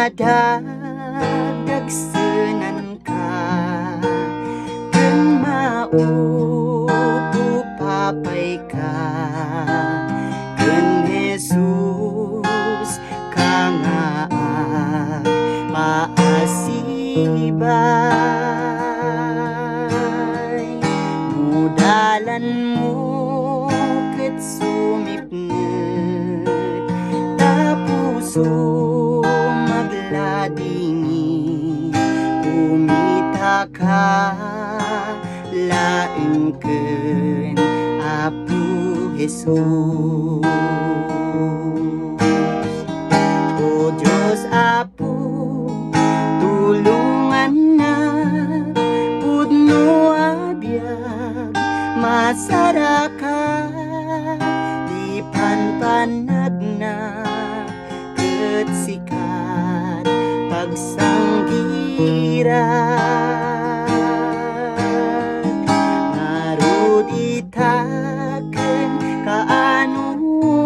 madagdag senan ka ken maupo papay ka ken Jesus kangaag paasibay mudalan mo ket sumipnget tapuso magladingi kumita ka laeng ken Apo Jesus. O Diyos Apo, tulungan na pudno abiyag masaraka di panpanag na ket sikat pagsanggira ngarud itaken kaano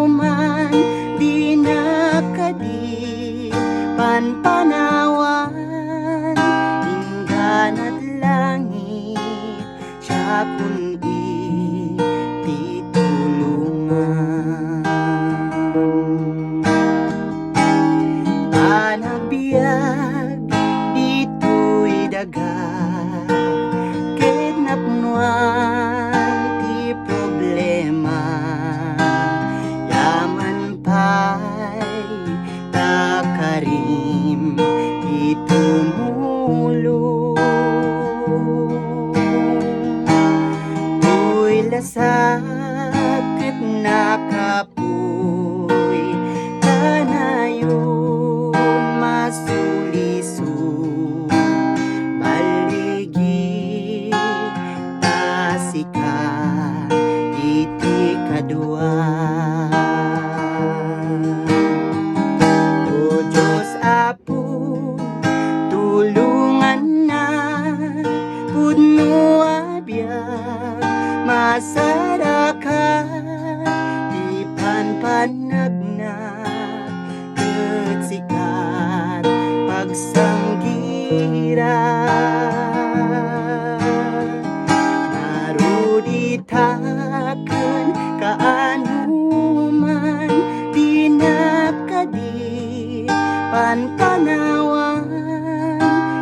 man di nakadi panpanawan ingganat langit siya kun ititulungan panagbiag dito'y daga ket napnuan ti problema yaman pa'y takarim itumulong uy lasag ket nakapoy kanayon masuliso baligi tasika iti kadua. O Diyos Apo, tulungan na pudno abiyag masaraka di panpanagnak ket sikat pagsanggira ngarud itaken kaano man di nakadi panpanawan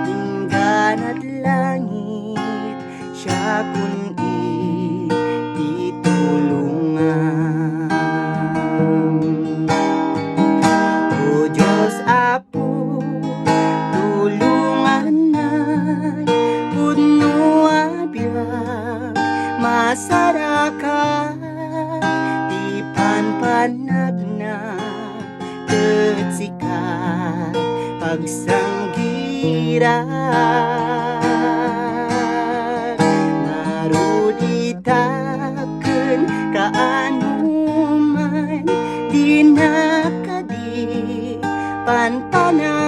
ingganat langit siya kun ititulungan. O Diyos Apo, tulungan na pudno abiyag masaraka di panpanagnak ket sikat pagsanggira ngarud itaken kaano man di nakadi panpanawan